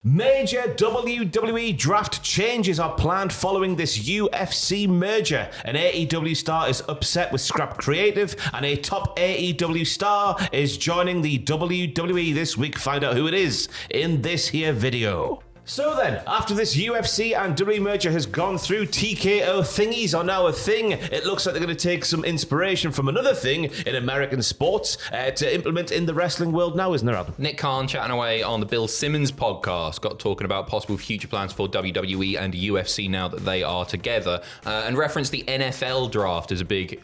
Major WWE Draft changes are planned following this UFC merger. An AEW star is upset with scrap creative, and a top AEW star is joining the WWE this week. Find out who it is in this here video. So then, after this UFC and WWE merger has gone through, TKO thingies are now a thing. It looks like they're going to take some inspiration from another thing in American sports to implement in the wrestling world now, isn't there, Adam? Nick Khan chatting away on the Bill Simmons podcast, got talking about possible future plans for WWE and UFC now that they are together, and referenced the NFL draft as a big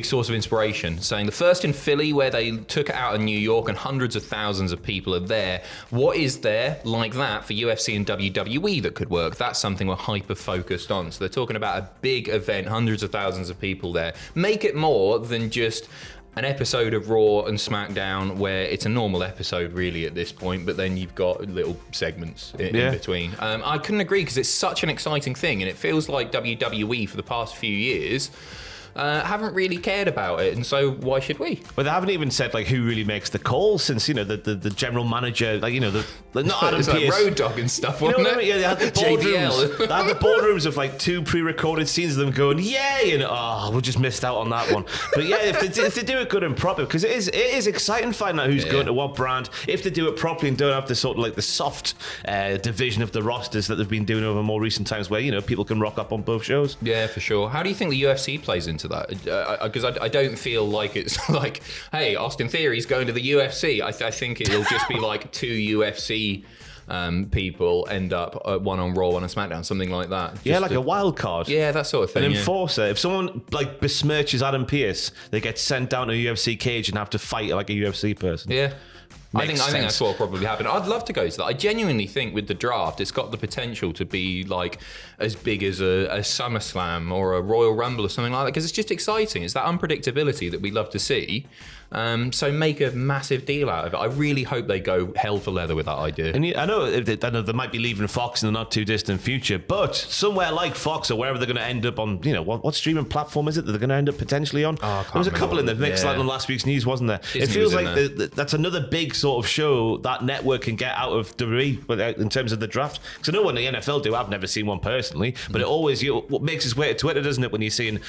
source of inspiration, saying the first in Philly where they took it out in New York and hundreds of thousands of people are there. What is there like that for UFC and WWE that could work? That's something we're hyper focused on. So they're talking about a big event, hundreds of thousands of people there. Make it more than just an episode of Raw and SmackDown where it's a normal episode really at this point, but then you've got little segments in between. I couldn't agree because it's such an exciting thing, and it feels like WWE for the past few years haven't really cared about it, and so why should we? Well, they haven't even said like who really makes the calls since, you know, the general manager, like, you know, the not Adam It's Pearce, like Road Dogg and stuff, you know wasn't what I it? mean? Yeah, they had the boardrooms. JBL. They had the boardrooms of like 2 pre-recorded scenes of them going yay, and we just missed out on that one. But yeah, if they do it good and proper, because it is exciting finding out who's going to what brand. If they do it properly and don't have the sort of like the soft division of the rosters that they've been doing over more recent times, where, you know, people can rock up on both shows. Yeah, for sure. How do you think the UFC plays into that? Because I don't feel like it's like, hey, Austin Theory's going to the UFC. I think it'll just be like 2 UFC people end up one on Raw, one on SmackDown, something like that. Yeah, like a wild card. Yeah, that sort of thing. An enforcer. If someone like besmirches Adam Pearce, they get sent down to a UFC cage and have to fight like a UFC person. Yeah. I Makes think sense. that's what will probably happen. I'd love to go to that. I genuinely think with the draft, it's got the potential to be like as big as a SummerSlam or a Royal Rumble or something like that, because it's just exciting. It's that unpredictability that we love to see. So make a massive deal out of it. I really hope they go hell for leather with that idea. And I know they might be leaving Fox in the not too distant future, but somewhere like Fox or wherever they're going to end up on, you know, what streaming platform is it that they're going to end up potentially on? There was a couple in the mix like on last week's news, wasn't there? Disney it feels was like that's another big sort of show that network can get out of WWE in terms of the draft. Because I know when the NFL do, I've never seen one personally, but it always what makes its way to Twitter, doesn't it? When you're seeing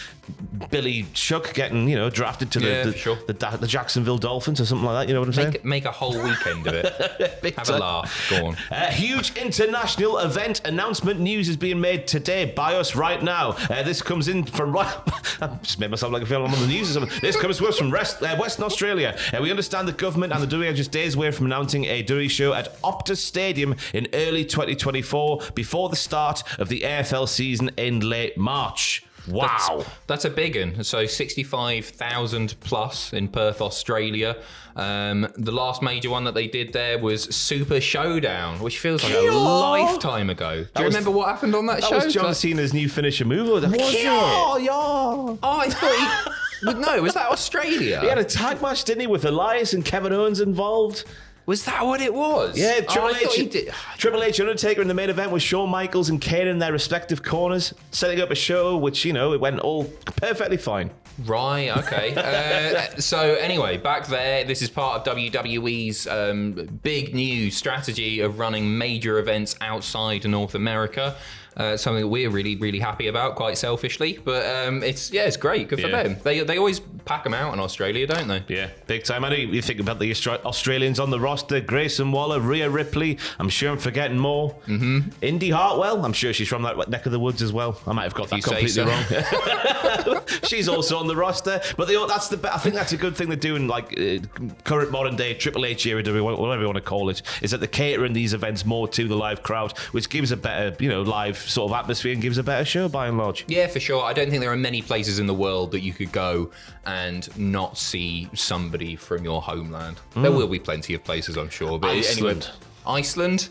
Billy Shuck getting, you know, drafted to the Jacksonville Dolphins or something like that, you know what I'm saying? Make a whole weekend of it. Have a laugh. Go on. A huge international event announcement news is being made today by us right now. This comes in from I just made myself like I feel I'm on the news or something. This comes to us from Western Australia. We understand the government and the WWE are just days away from announcing a WWE show at Optus Stadium in early 2024 before the start of the AFL season in late March. Wow. That's a big one. So 65,000 plus in Perth, Australia. The last major one that they did there was Super Showdown, which feels like a lifetime ago. Do you remember what happened on that show? That was John Cena's new finisher move. Was it? Oh, I thought no, was that Australia? He had a tag match, didn't he, with Elias and Kevin Owens involved? Was that what it was? Yeah, Triple H Undertaker in the main event with Shawn Michaels and Kane in their respective corners, setting up a show which, you know, it went all perfectly fine. Right, okay. So anyway, back there, this is part of WWE's big new strategy of running major events outside North America. Something that we're really, really happy about, quite selfishly. But it's great. Good for them. They always pack them out in Australia, don't they? Yeah, big time. I know you think about the Australians on the roster: Grayson Waller, Rhea Ripley. I'm sure I'm forgetting more. Mm-hmm. Indy Hartwell. I'm sure she's from that neck of the woods as well. I might have got that completely wrong. She's also on the roster. But I think that's a good thing they're doing. Like current modern day Triple H era, whatever you want to call it, is that they're catering these events more to the live crowd, which gives a better, you know, live sort of atmosphere and gives a better show by and large. Yeah, for sure. I don't think there are many places in the world that you could go and not see somebody from your homeland. There will be plenty of places, I'm sure. But Iceland. Anyway, Iceland?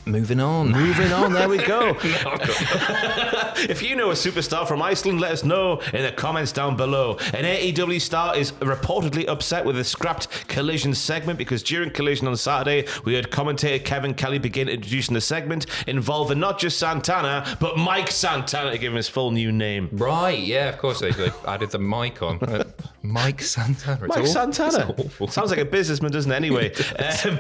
Moving on, there we go. If you know a superstar from Iceland, let us know in the comments down below. An AEW star is reportedly upset with a scrapped Collision segment because during Collision on Saturday, we heard commentator Kevin Kelly begin introducing the segment involving not just Santana, but Mike Santana to give him his full new name. Right, yeah, of course they added the mic on. Mike Santana. Mike Santana. Sounds like a businessman, doesn't it? Anyway.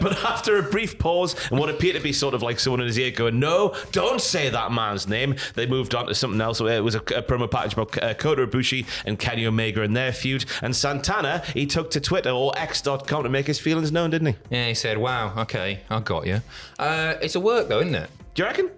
But after a brief pause and what appeared to be sort of like someone in his ear going, no, don't say that man's name, they moved on to something else. It was a promo package about Kota Ibushi and Kenny Omega and their feud. And Santana, he took to Twitter or X.com to make his feelings known, didn't he? Yeah, he said, wow, okay, I got you. It's a work though, isn't it? Do you reckon?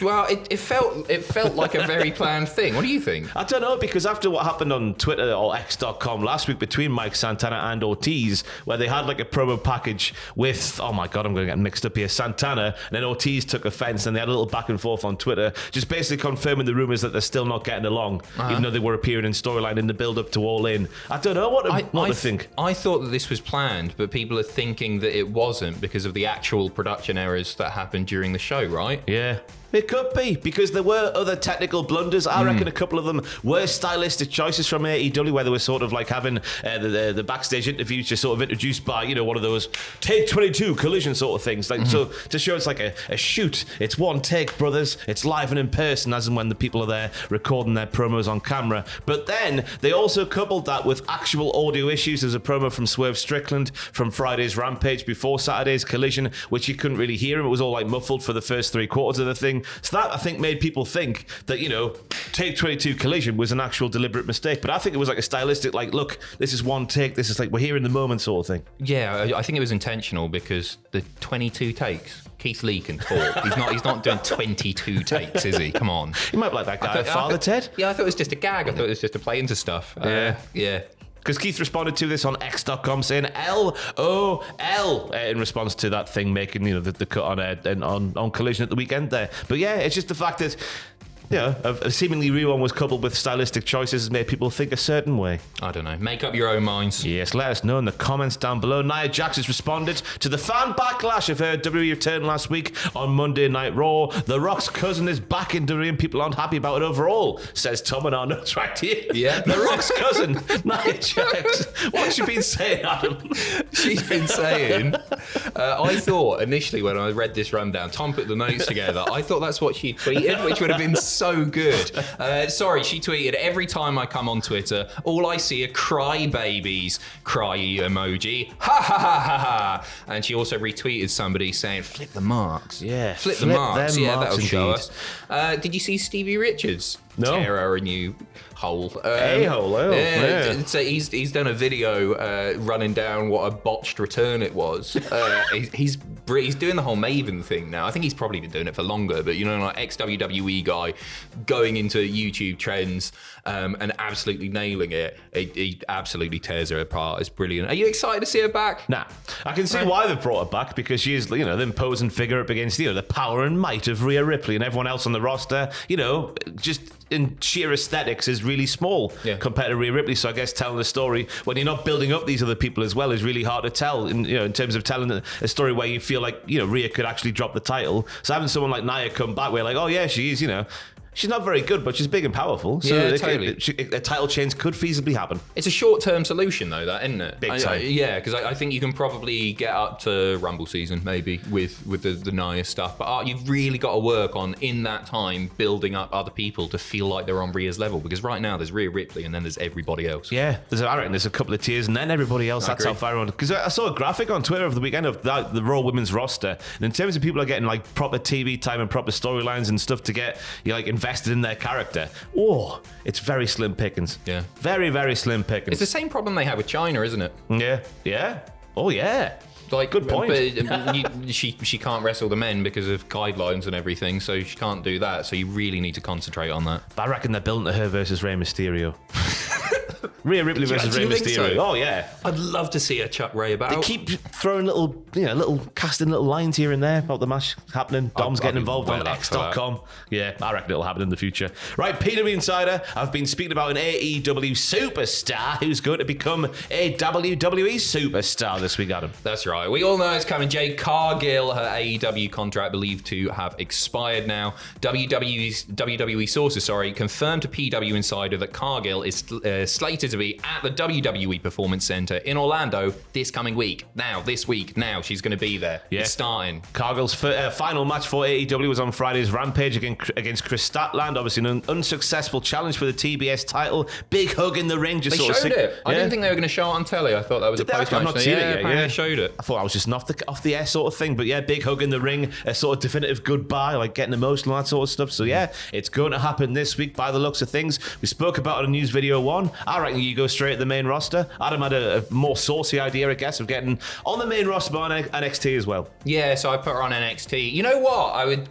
Well, it felt like a very planned thing. What do you think? I don't know, because after what happened on Twitter or X.com last week between Mike Santana and Ortiz, where they had like a promo package with, oh my God, I'm going to get mixed up here, Santana, and then Ortiz took offense, and they had a little back and forth on Twitter, just basically confirming the rumors that they're still not getting along, even though they were appearing in storyline in the build-up to All In. I don't know what to think. I thought that this was planned, but people are thinking that it wasn't because of the actual production errors that happened during the show, right? Yeah. It could be, because there were other technical blunders. I reckon a couple of them were stylistic choices from AEW, where they were sort of like having the backstage interviews just sort of introduced by, you know, one of those take 22 collision sort of things. Like so to show it's like a shoot. It's one take, brothers. It's live and in person, as and when the people are there recording their promos on camera. But then they also coupled that with actual audio issues. There's a promo from Swerve Strickland from Friday's Rampage before Saturday's Collision, which you couldn't really hear him. It was all like muffled for the first 3/4 of the thing. So that, I think, made people think that, you know, take 22 Collision was an actual deliberate mistake. But I think it was like a stylistic, like, look, this is one take. This is like, we're here in the moment sort of thing. Yeah, I think it was intentional, because the 22 takes, Keith Lee can talk. He's not doing 22 takes, is he? Come on. You might like that guy, Father Ted. Yeah, I thought it was just a gag. I thought it was just to play into stuff. Yeah. Because Keith responded to this on X.com saying LOL in response to that thing making, you know, the cut on Collision at the weekend there. But yeah, it's just the fact that, you know, a seemingly real one was coupled with stylistic choices has made people think a certain way. I don't know. Make up your own minds. Yes, let us know in the comments down below. Nia Jax has responded to the fan backlash of her WWE return last week on Monday Night Raw. The Rock's cousin is back in WWE and people aren't happy about it overall, says Tom in our notes right here. Yeah. The Rock's cousin, Nia Jax. What's she been saying, Adam? She's been saying, I thought initially when I read this rundown, Tom put the notes together, I thought that's what she tweeted, which would have been so good. Sorry, she tweeted, every time I come on Twitter, all I see are cry babies. Cry emoji. Ha ha ha ha ha. And she also retweeted somebody saying, flip the marks. Yeah. Flip the marks. Yeah, that'll show indeed. us. Did you see Stevie Richards? No. Tear her a new hole. A-hole, oh. Yeah. So he's done a video running down what a botched return it was. He's doing the whole Maven thing now. I think he's probably been doing it for longer, but, you know, like ex-WWE guy going into YouTube trends and absolutely nailing it. He absolutely tears her apart. It's brilliant. Are you excited to see her back? Nah. I can see why they've brought her back, because she is, you know, the imposing figure up against, you know, the power and might of Rhea Ripley, and everyone else on the roster, you know, just in sheer aesthetics is really small compared to Rhea Ripley. So I guess telling the story when you're not building up these other people as well is really hard to tell, in terms of telling a story where you feel like, you know, Rhea could actually drop the title. So having someone like Naya come back, we're like, oh yeah, she is, you know, she's not very good, but she's big and powerful. So yeah, totally. A title change could feasibly happen. It's a short-term solution, though, that, isn't it? Big time. Yeah, because I think you can probably get up to Rumble season, maybe, with the Naya stuff. But you've really got to work on, in that time, building up other people to feel like they're on Rhea's level. Because right now, there's Rhea Ripley, and then there's everybody else. Yeah, I reckon there's a couple of tiers, and then everybody else. That's how far on. Because I saw a graphic on Twitter over the weekend of the Raw women's roster, and in terms of people are getting like proper TV time and proper storylines and stuff to get you like invested in their character. It's very slim pickings. Yeah. Very, very slim pickings. It's the same problem they have with China, isn't it? Yeah. Oh, yeah. Like, good point. But she can't wrestle the men because of guidelines and everything, so she can't do that. So you really need to concentrate on that. But I reckon they're building to her versus Rey Mysterio. Rhea Ripley versus Rey Mysterio. So? Oh yeah, I'd love to see her chuck Rey about. They keep throwing casting little lines here and there about the match happening. Dom's getting involved on X.com. Yeah, I reckon it'll happen in the future. Right, Peter Insider, I've been speaking about an AEW superstar who's going to become a WWE superstar this week, Adam. That's right. We all know it's coming. Jade Cargill, her AEW contract believed to have expired now. WWE sources, confirmed to PW Insider that Cargill is slated slated to be at the WWE Performance Center in Orlando this coming week. This week, she's going to be there. Yeah. It's starting. Cargill's final match for AEW was on Friday's Rampage against Chris Statland. Obviously, an unsuccessful challenge for the TBS title. Big hug in the ring. Just They sort showed of it. I didn't think they were going to show it on telly. I thought that was a post-match. I've not seen it yet. They showed it. I thought I was just an off the air sort of thing. But yeah, big hug in the ring. A sort of definitive goodbye, like getting emotional, that sort of stuff. So yeah, it's going to happen this week by the looks of things. We spoke about it in News Video 1. I reckon you go straight to the main roster. Adam had a more saucy idea, I guess, of getting on the main roster, but on NXT as well. Yeah, so I put her on NXT. You know what? I would.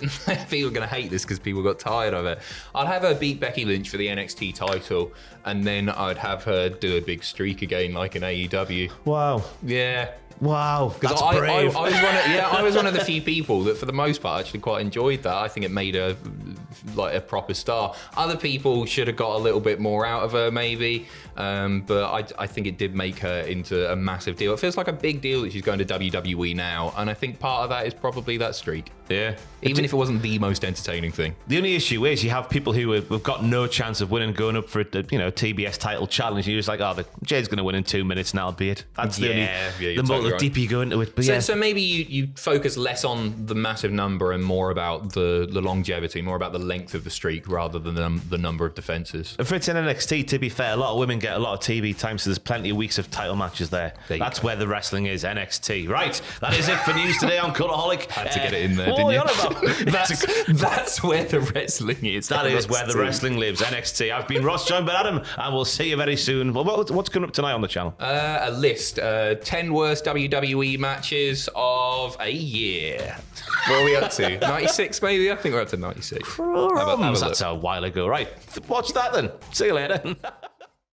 People are going to hate this because people got tired of it. I'd have her beat Becky Lynch for the NXT title, and then I'd have her do a big streak again, like in AEW. Wow. Yeah. Wow, that's I brave. I was one of the few people that, for the most part, actually quite enjoyed that. I think it made her like a proper star. Other people should have got a little bit more out of her, maybe, but I think it did make her into a massive deal. It feels like a big deal that she's going to WWE now, and I think part of that is probably that streak. Yeah. Even if it wasn't the most entertaining thing. The only issue is you have people who have got no chance of winning going up for a TBS title challenge. You're just like, Jay's going to win in 2 minutes now, be it. That's the deeper you go into it. But so maybe you focus less on the massive number and more about the longevity, more about the length of the streak rather than the number of defenses. And for it's in NXT, to be fair, a lot of women get a lot of TV time, so there's plenty of weeks of title matches there. That's where the wrestling is, NXT. Right, that is it for news today on Cultaholic. Had to get it in there, didn't you? That's where the wrestling is. That is where the wrestling lives, NXT. I've been Ross, joined by Adam, and we'll see you very soon. Well, what's coming up tonight on the channel? A list, 10 worst WWE matches of a year. What are we up to? 96 maybe? I think we're up to 96. That's a while ago. Right, watch that then. See you later.